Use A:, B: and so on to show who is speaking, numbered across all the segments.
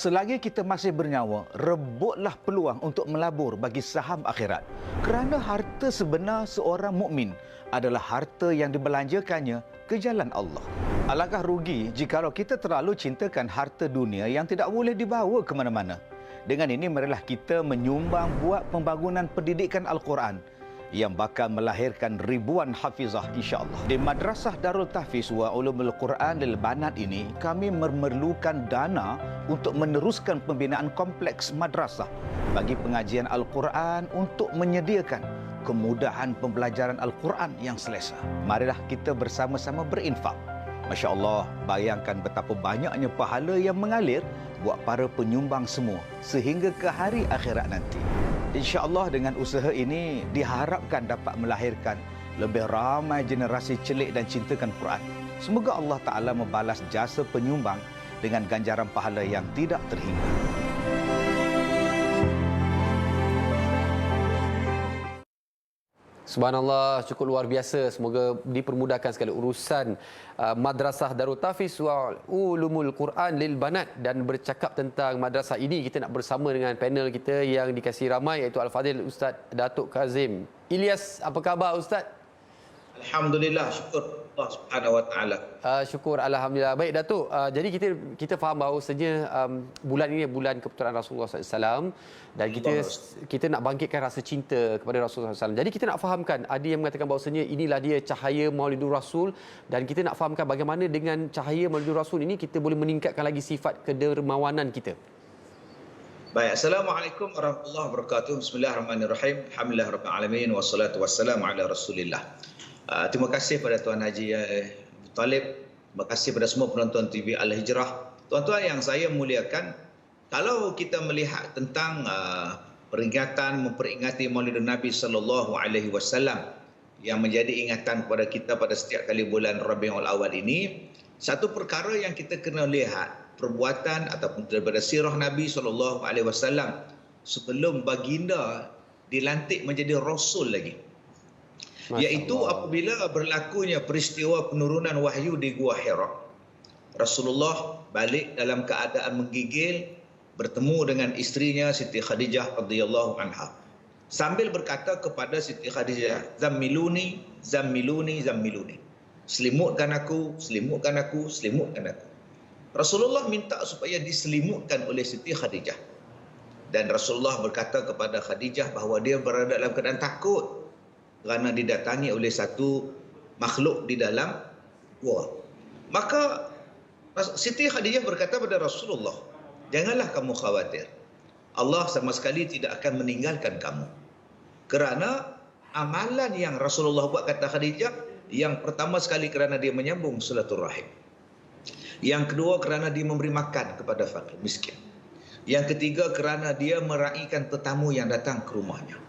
A: Selagi kita masih bernyawa, rebutlah peluang untuk melabur bagi saham akhirat. Kerana harta sebenar seorang mukmin adalah harta yang dibelanjakannya ke jalan Allah. Alangkah rugi jikalau kita terlalu cintakan harta dunia yang tidak boleh dibawa ke mana-mana. Dengan ini, marilah kita menyumbang buat pembangunan pendidikan Al-Quran yang bakal melahirkan ribuan hafizah insya-Allah. Di Madrasah Darul Tahfiz wa Ulumul Quran Lil Banat ini, kami memerlukan dana untuk meneruskan pembinaan kompleks madrasah bagi pengajian Al-Quran untuk menyediakan kemudahan pembelajaran Al-Quran yang selesa. Marilah kita bersama-sama berinfak. Masya Allah, bayangkan betapa banyaknya pahala yang mengalir buat para penyumbang semua sehingga ke hari akhirat nanti. InsyaAllah dengan usaha ini diharapkan dapat melahirkan lebih ramai generasi celik dan cintakan Quran. Semoga Allah Ta'ala membalas jasa penyumbang dengan ganjaran pahala yang tidak terhingga.
B: Subhanallah, cukup luar biasa. Semoga dipermudahkan sekali urusan Madrasah Darul Tahfiz wa Ulumul Quran Lil Banat. Dan bercakap tentang madrasah ini, kita nak bersama dengan panel kita yang dikasihi ramai, iaitu Al-Fadhil Ustaz Datuk Kazim Ilyas. Apa khabar Ustaz?
C: Alhamdulillah, syukur Allah Subhanahu Wa Taala.
B: Syukur, alhamdulillah. Baik Datuk, jadi kita faham bahawasanya bulan ini bulan keputusan Rasulullah SAW, dan kita nak bangkitkan rasa cinta kepada Rasulullah SAW. Jadi kita nak fahamkan, ada yang mengatakan bahawasanya inilah dia cahaya Maulidur Rasul, dan kita nak fahamkan bagaimana dengan cahaya Maulidur Rasul ini kita boleh meningkatkan lagi sifat kedermawanan kita.
C: Baik, Assalamualaikum warahmatullahi wabarakatuh. Bismillahirrahmanirrahim. Alhamdulillahirabbil alamin wassalatu wassalamu ala Rasulillah. Terima kasih pada Tuan Haji Abu Talib. Terima kasih pada semua penonton TV Al-Hijrah. Tuan-tuan yang saya muliakan, kalau kita melihat tentang peringatan memperingati Maulidun Nabi sallallahu alaihi wasallam yang menjadi ingatan kepada kita pada setiap kali bulan Rabiul Awal ini, satu perkara yang kita kena lihat perbuatan ataupun daripada sirah Nabi sallallahu alaihi wasallam sebelum baginda dilantik menjadi rasul lagi. Iaitu apabila berlakunya peristiwa penurunan wahyu di Gua Hira. Rasulullah balik dalam keadaan menggigil, bertemu dengan isterinya Siti Khadijah radhiyallahu anha. Sambil berkata kepada Siti Khadijah, "Zammiluni, zammiluni, zammiluni." Selimutkan aku, selimutkan aku, selimutkan aku. Rasulullah minta supaya diselimutkan oleh Siti Khadijah. Dan Rasulullah berkata kepada Khadijah bahawa dia berada dalam keadaan takut kerana didatangi oleh satu makhluk di dalam gua. Maka Siti Khadijah berkata kepada Rasulullah, "Janganlah kamu khawatir. Allah sama sekali tidak akan meninggalkan kamu." Kerana amalan yang Rasulullah buat, kata Khadijah, yang pertama sekali kerana dia menyambung silaturahim. Yang kedua kerana dia memberi makan kepada fakir miskin. Yang ketiga kerana dia meraihkan tetamu yang datang ke rumahnya.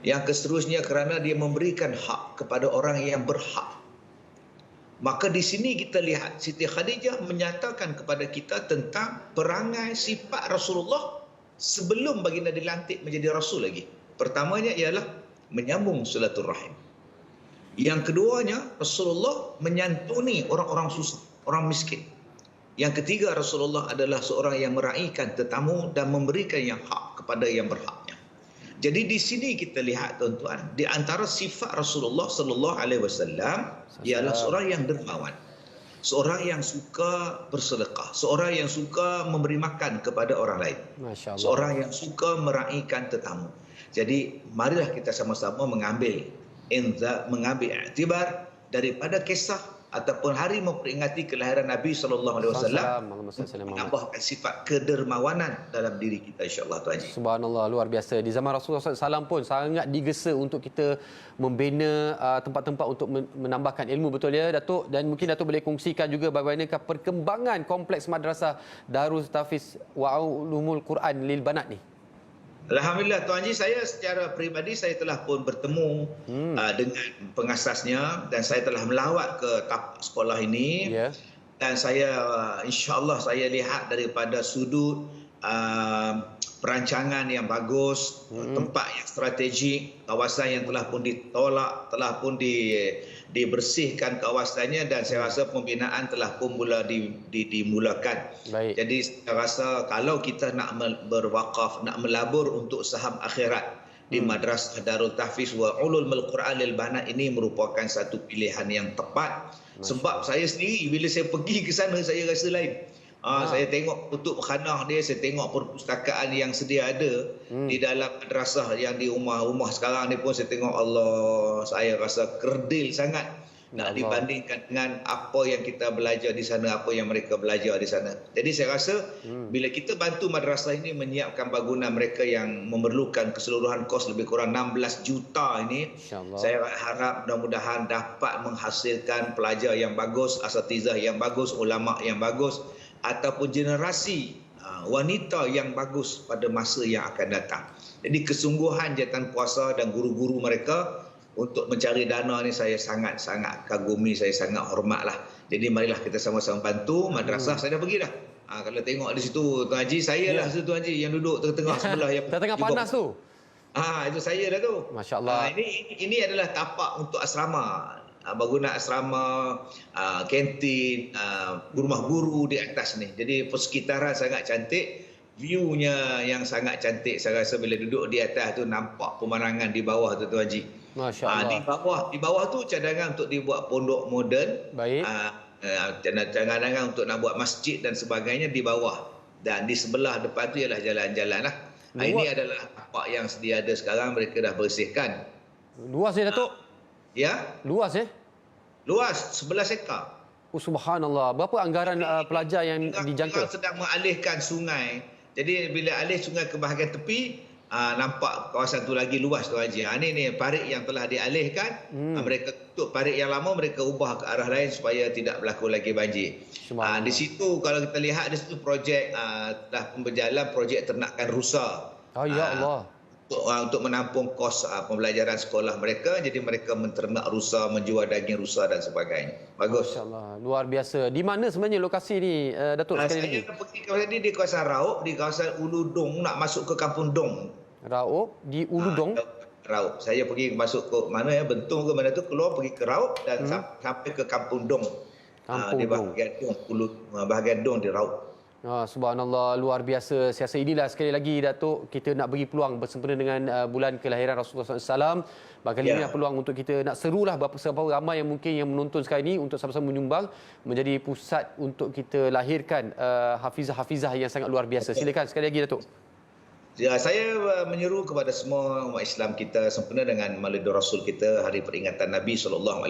C: Yang seterusnya kerana dia memberikan hak kepada orang yang berhak. Maka di sini kita lihat Siti Khadijah menyatakan kepada kita tentang perangai sifat Rasulullah sebelum baginda dilantik menjadi rasul lagi. Pertamanya ialah menyambung silaturahim. Yang keduanya, Rasulullah menyantuni orang-orang susah, orang miskin. Yang ketiga, Rasulullah adalah seorang yang meraihkan tetamu dan memberikan yang hak kepada yang berhaknya. Jadi di sini kita lihat tuan-tuan, di antara sifat Rasulullah sallallahu alaihi wasallam ialah seorang yang dermawan, seorang yang suka bersedekah, seorang yang suka memberi makan kepada orang lain, seorang yang suka meraihkan tetamu. Jadi marilah kita sama-sama mengambil iktibar daripada kisah ataupun hari memperingati kelahiran Nabi sallallahu alaihi wasallam, menambahkan sifat kedermawanan dalam diri kita insya-Allah Tuan Haji.
B: Subhanallah, luar biasa. Di zaman Rasulullah SAW pun sangat digesa untuk kita membina tempat-tempat untuk menambahkan ilmu, betul ya Datuk? Dan mungkin Datuk boleh kongsikan juga bagaimanakah perkembangan kompleks Madrasah Darul Tahfiz wa Ulumul Quran Lil Banat ni?
C: Alhamdulillah Tuan Haji, saya secara peribadi saya telah pun bertemu dengan pengasasnya dan saya telah melawat ke tapak sekolah ini. Dan saya insya-Allah saya lihat daripada sudut perancangan yang bagus, tempat yang strategik, kawasan yang telah pun ditolak, telah pun dibersihkan kawasannya, dan saya rasa pembinaan telah pun mula dimulakan.
B: Baik.
C: Jadi saya rasa kalau kita nak berwakaf, nak melabur untuk saham akhirat di Madrasah Darul Tahfiz wa Ulumul Quran lil Banat, ini merupakan satu pilihan yang tepat. Sebab saya sendiri bila saya pergi ke sana, saya rasa lain. Saya tengok tutup khanah dia, saya tengok perpustakaan yang sedia ada di dalam madrasah yang di rumah-rumah sekarang ni pun saya tengok, Allah, saya rasa kerdil sangat nak dibandingkan dengan apa yang kita belajar di sana, apa yang mereka belajar di sana. Jadi saya rasa bila kita bantu madrasah ini menyiapkan bangunan mereka yang memerlukan keseluruhan kos lebih kurang 16 juta ini, saya harap mudah-mudahan dapat menghasilkan pelajar yang bagus, asatizah yang bagus, ulama yang bagus, ataupun generasi wanita yang bagus pada masa yang akan datang. Jadi kesungguhan Jabatan Puasa dan guru-guru mereka untuk mencari dana ni saya sangat-sangat kagumi, saya sangat hormatlah. Jadi marilah kita sama-sama bantu madrasah. Saya dah pergi dah. Kalau tengok di situ Tuan Haji, saya lah situ Tuan Haji yang duduk tengah-tengah sebelah yang
B: tengah panas tu.
C: Itu saya dah tu.
B: Masya-Allah.
C: Ini adalah tapak untuk asrama. Bangunan asrama, kantin, rumah guru di atas ni. Jadi persekitaran sangat cantik, view-nya yang sangat cantik. Saya rasa bila duduk di atas tu nampak pemandangan di bawah tu Tuan Haji.
B: Masya-Allah.
C: Di bawah tu cadangan untuk dibuat pondok moden.
B: Baik.
C: Cadangan untuk nak buat masjid dan sebagainya di bawah. Dan di sebelah depan tu ialah jalan-jalan lah. Ini adalah tapak yang sedia ada sekarang, mereka dah bersihkan.
B: Luas ya Datuk?
C: Ya?
B: Luas
C: Luas, 11 ekar.
B: Oh, subhanallah. Berapa anggaran pelajar yang dijangka?
C: Kita sedang mengalihkan sungai. Jadi bila alih sungai ke bahagian tepi, nampak kawasan tu lagi luas Tuan Haji. Ini parit yang telah dialihkan. Mereka tutup parit yang lama, mereka ubah ke arah lain supaya tidak berlaku lagi banjir. Di situ kalau kita lihat di situ projek telah berjalan, projek ternakan rusa.
B: Ya Allah.
C: Untuk menampung kos pembelajaran sekolah mereka. Jadi mereka menternak rusa, menjual daging rusa dan sebagainya. Bagus.
B: Masya-Allah, luar biasa. Di mana sebenarnya lokasi ni Datuk sekali lagi?
C: Saya pergi tadi di kawasan Raub, di kawasan Ulu Dong, nak masuk ke Kampung Dong.
B: Raub di Ulu Dong.
C: Raub. Saya pergi masuk ke mana ya, Bentong ke mana tu, keluar pergi ke Raub dan sampai ke Kampung Dong. Di bahagian Dong, bahagian Dong di Raub.
B: Subhanallah, luar biasa. Saya rasa inilah sekali lagi Datuk, kita nak bagi peluang bersempena dengan bulan kelahiran Rasulullah SAW. Bakal inilah peluang untuk kita nak serulah berapa ramai yang mungkin yang menonton sekarang ini untuk sama-sama menyumbang menjadi pusat untuk kita lahirkan hafizah-hafizah yang sangat luar biasa. Silakan sekali lagi Datuk.
C: Ya, saya menyeru kepada semua umat Islam kita sempena dengan Maulid Rasul kita, hari peringatan Nabi SAW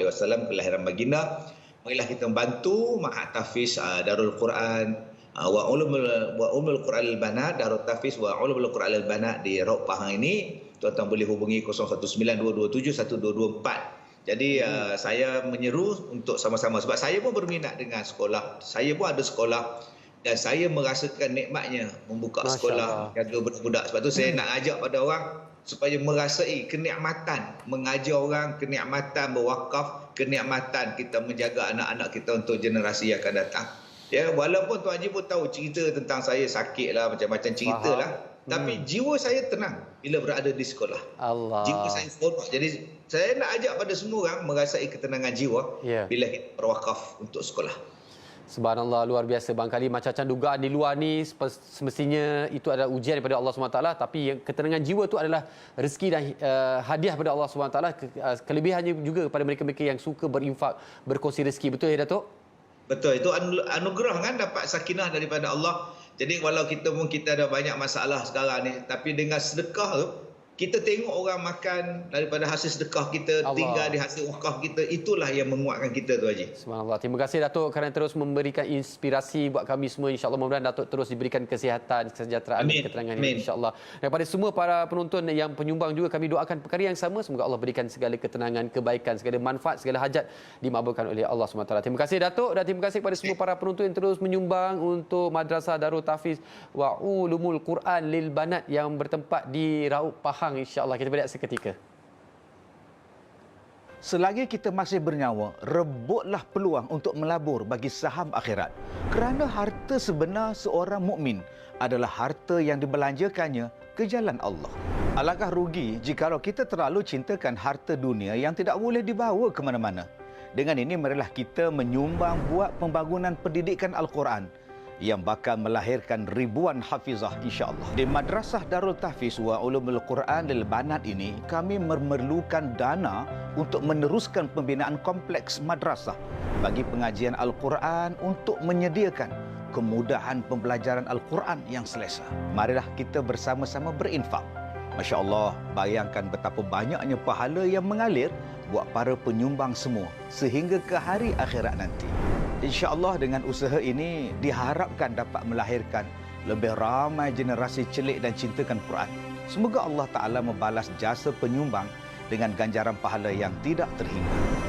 C: kelahiran baginda. Marilah kita membantu Ma'had Tahfiz Darul Quran wa Ulumul Quran lil Banat, Darul Tahfiz wa Ulumul Quran lil Banat di Raub Pahang ini. Tuan-tuan boleh hubungi 0192271224. Jadi saya menyeru untuk sama-sama, sebab saya pun berminat dengan sekolah. Saya pun ada sekolah dan saya merasakan nikmatnya membuka sekolah, jaga budak-budak. Sebab tu saya nak ajak pada orang supaya merasai kenikmatan mengajar orang, kenikmatan berwakaf, kenikmatan kita menjaga anak-anak kita untuk generasi yang akan datang. Ya, walaupun Tuan Haji pun tahu cerita tentang saya sakit lah, macam-macam cerita lah. Tapi jiwa saya tenang bila berada di sekolah.
B: Allah.
C: Jiwa saya seronok. Jadi saya nak ajak pada semua orang merasai ketenangan jiwa bila kita berwakaf untuk sekolah.
B: Subhanallah, luar biasa. Barangkali macam-macam dugaan di luar ni semestinya itu adalah ujian daripada Allah SWT, tapi yang ketenangan jiwa itu adalah rezeki dan hadiah daripada Allah SWT. Kelebihannya juga kepada mereka-mereka yang suka berinfak, berkongsi rezeki. Betul ya Datuk?
C: Betul, itu anugerah kan, dapat sakinah daripada Allah. Jadi walau kita ada banyak masalah sekarang ni, tapi dengan sedekah tu, kita tengok orang makan daripada hasil sedekah kita, Allah, tinggal di hasil wakaf kita, itulah yang menguatkan kita tu Haji.
B: Subhanallah. Terima kasih Datuk kerana terus memberikan inspirasi buat kami semua. InsyaAllah mudah-mudahan Datuk terus diberikan kesihatan, kesejahteraan dan keterangan ini insyaAllah. Daripada semua para penonton yang penyumbang juga kami doakan perkara yang sama. Semoga Allah berikan segala ketenangan, kebaikan, segala manfaat, segala hajat dimakbulkan oleh Allah SWT. Terima kasih Datuk dan terima kasih kepada semua para penonton yang terus menyumbang untuk Madrasah Darul Tahfiz wa Ulumul Quran lil Banat yang bertempat di Raub Pahang. InsyaAllah kita berehat seketika.
A: Selagi kita masih bernyawa, rebutlah peluang untuk melabur bagi saham akhirat. Kerana harta sebenar seorang mukmin adalah harta yang dibelanjakannya ke jalan Allah. Alangkah rugi jikalau kita terlalu cintakan harta dunia yang tidak boleh dibawa ke mana-mana. Dengan ini, marilah kita menyumbang buat pembangunan pendidikan Al-Quran yang bakal melahirkan ribuan hafizah insya-Allah. Di Madrasah Darul Tahfiz wa Ulumul Quran Lil Banat ini, kami memerlukan dana untuk meneruskan pembinaan kompleks madrasah bagi pengajian Al-Quran untuk menyediakan kemudahan pembelajaran Al-Quran yang selesa. Marilah kita bersama-sama berinfak. Masya Allah, bayangkan betapa banyaknya pahala yang mengalir buat para penyumbang semua sehingga ke hari akhirat nanti. InsyaAllah dengan usaha ini diharapkan dapat melahirkan lebih ramai generasi celik dan cintakan Quran. Semoga Allah Ta'ala membalas jasa penyumbang dengan ganjaran pahala yang tidak terhingga.